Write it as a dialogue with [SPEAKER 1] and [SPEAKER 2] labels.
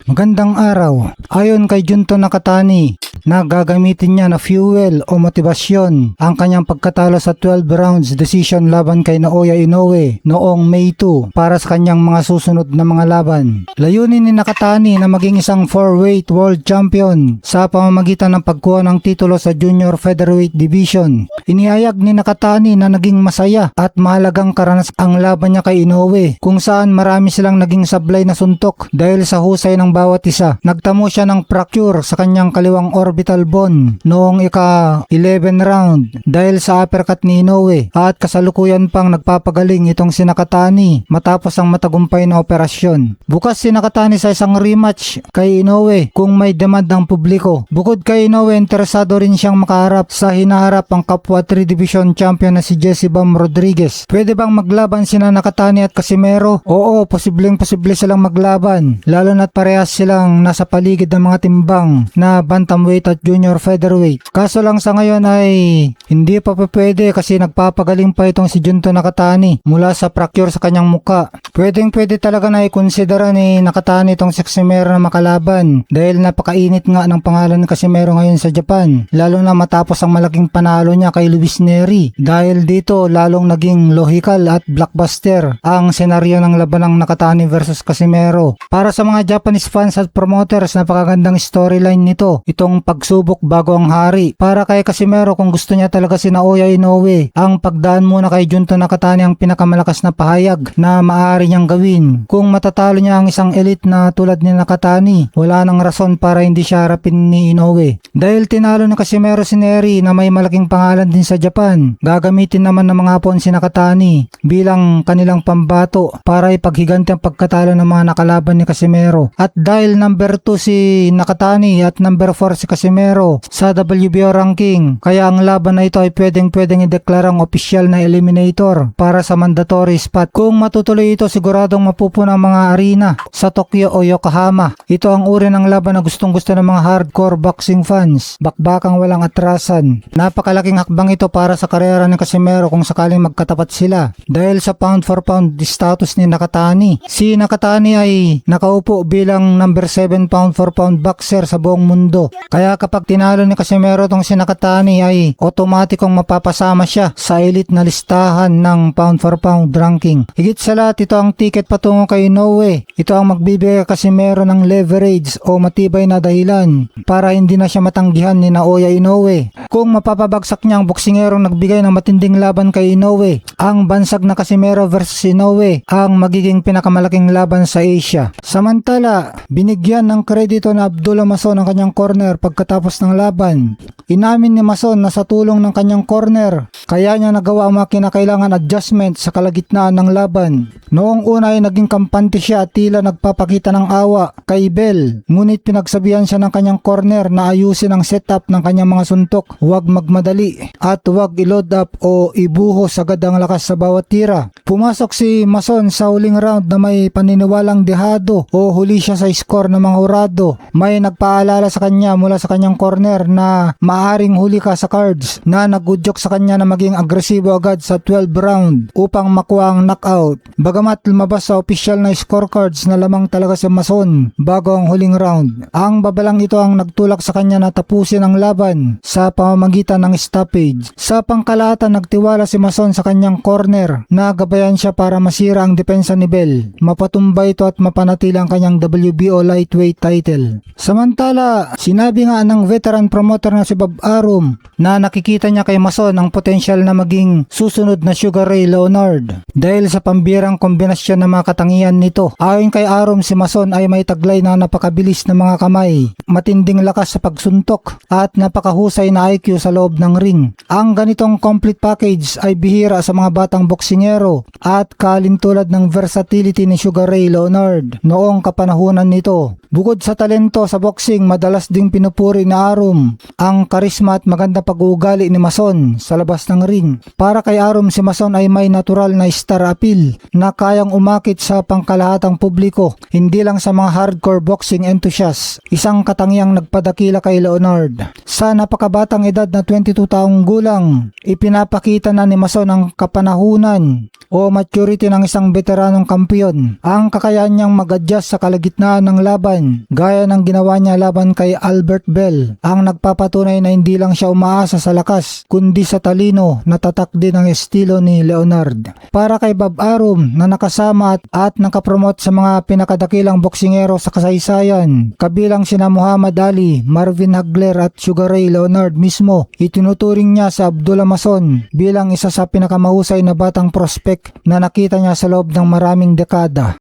[SPEAKER 1] Magandang araw. Ayon kay Junto Nakatani, na gagamitin niya na fuel o motibasyon ang kanyang pagkatalo sa 12 rounds decision laban kay Naoya Inoue noong May 2 para sa kanyang mga susunod na mga laban. Layunin ni Nakatani na maging isang 4-weight world champion sa pamamagitan ng pagkuha ng titulo sa junior featherweight division. Inihayag ni Nakatani na naging masaya at mahalagang karanas ang laban niya kay Inoue, kung saan marami silang naging sablay na suntok dahil sa husay ng bawat isa. Nagtamo siya ng fracture sa kanyang kaliwang orbital bone noong ika-11 round dahil sa uppercut ni Inoue, at kasalukuyan pang nagpapagaling itong si Nakatani matapos ang matagumpay na operasyon. Bukas si Nakatani sa isang rematch kay Inoue kung may demand ng publiko. Bukod kay Inoue, interesado rin siyang makaharap sa hinaharap ang kapwa 3 division champion na si Jesse Bam Rodriguez. Pwede bang maglaban sina Nakatani at Casimero? Oo, posible silang maglaban, lalo na't parehas silang nasa paligid ng mga timbang na bantamweight at junior featherweight. Kaso lang sa ngayon ay hindi pa pwede kasi nagpapagaling pa itong si Junto Nakatani mula sa fracture sa kanyang muka. Pwede talaga na ikonsidera ni Nakatani itong si Casimero na makalaban dahil napakainit nga ng pangalan ni Casimero ngayon sa Japan, lalo na matapos ang malaking panalo niya kay Luis Neri. Dahil dito lalong naging logical at blockbuster ang senaryo ng laban ng Nakatani versus Casimero. Para sa mga Japanese fans at promoters, napakagandang storyline nito, itong pagsubok bago ang hari. Para kay Casimero, kung gusto niya talaga si Naoya Inoue, ang pagdaan muna kay Junto Nakatani ang pinakamalakas na pahayag na maaari niyang gawin. Kung matatalo niya ang isang elite na tulad ni Nakatani, wala nang rason para hindi siya harapin ni Inoue. Dahil tinalo ni Casimero si Neri na may malaking pangalan din sa Japan, gagamitin naman ng mga Hapon si Nakatani bilang kanilang pambato para ipaghiganti ang pagkatalo ng mga nakalaban ni Casimero. At dahil number 2 si Nakatani at number 4 si Casimero sa WBO ranking, kaya ang laban na ito ay pwedeng ideklarang opisyal na eliminator para sa mandatory spot. Kung matutuloy ito, siguradong mapupuna ang mga arena sa Tokyo o Yokohama. Ito ang uri ng laban na gustong-gusto ng mga hardcore boxing fans, bakbakang walang atrasan. Napakalaking hakbang ito para sa karera ni Casimero kung sakaling magkatapat sila dahil sa pound for pound status ni Nakatani. Si Nakatani ay nakaupo bilang number 7 pound for pound boxer sa buong mundo, kaya kapag tinalo ni Casimero tong si Nakatani ay otomatikong mapapasama siya sa elite na listahan ng pound for pound ranking. Higit sa lahat, ito ang ticket patungo kay Inoue. Ito ang magbibigay Casimero ng leverage o matibay na dahilan para hindi na siya matanggihan ni Naoya Inoue. Kung mapapabagsak niya ang boksingerong nagbigay ng matinding laban kay Inoue, ang bansag na Casimero versus Inoue ang magiging pinakamalaking laban sa Asia. Samantala, binigyan ng kredito na Abdullah Mason ang kanyang corner pagkatapos ng laban. Inamin ni Mason na sa tulong ng kanyang corner, kaya niya nagawa ang mga kinakailangan adjustment sa kalagitnaan ng laban. Noong una ay naging kampante siya at tila nagpapakita ng awa kay Bell, ngunit pinagsabihan siya ng kanyang corner na ayusin ang setup ng kanyang mga suntok, huwag magmadali at huwag i-load up o ibuhos agad ang lakas sa bawat tira. Pumasok si Mason sa huling round na may paniniwalang dehado o huli siya sa score ng mga hurado. May nagpaalala sa kanya mula sa kanyang corner na maaring huli ka sa cards, na nagudyok sa kanya na maging agresibo agad sa 12 round upang makuha ang knockout. Bagamat lumabas sa official na scorecards na lamang talaga si Mason bago ang huling round, ang babalang ito ang nagtulak sa kanya na tapusin ang laban sa pamamagitan ng stoppage. Sa pangkalahatan, nagtiwala si Mason sa kanyang corner na gabayan siya para masira ang depensa ni Bell, mapatumba ito at mapanatili ang kanyang WBO lightweight title. Samantala, sinabi nga ng veteran promoter na si Bob Arum na nakikita niya kay Mason ang potensyal na maging susunod na Sugar Ray Leonard dahil sa pambirang kombinasyon ng mga katangian nito. Ayon kay Arum, si Mason ay may taglay na napakabilis na mga kamay, matinding lakas sa pagsuntok at napakahusay na IQ sa loob ng ring. Ang ganitong complete package ay bihira sa mga batang boksingero at kalintulad ng versatility ni Sugar Ray Leonard noong kapanahunan nito. Bukod sa talento sa boxing, madalas ding pinupuri ni Arum ang karisma at maganda pag-uugali ni Mason sa labas ng ring. Para kay Arum, si Mason ay may natural na star appeal na kayang umakit sa pangkalahatang publiko, hindi lang sa mga hardcore boxing enthusiasts. Isang katangiang nagpadakila kay Leonard. Sa napakabatang edad na 22 taong gulang, ipinapakita na ni Mason ang kapanahunan o maturity ng isang veteranong kampiyon. Ang kakayahan niyang mag-adjust sa kalagitnaan ng laban kasaysayan, gaya ng ginawa niya laban kay Albert Bell, ang nagpapatunay na hindi lang siya umaasa sa lakas, kundi sa talino na tatak din ang estilo ni Leonard. Para kay Bob Arum na nakasama at nakapromote sa mga pinakadakilang boksingero sa kasaysayan, kabilang sina Muhammad Ali, Marvin Hagler at Sugar Ray Leonard mismo, itinuturing niya sa Abdullah Mason bilang isa sa pinakamahusay na batang prospect na nakita niya sa loob ng maraming dekada.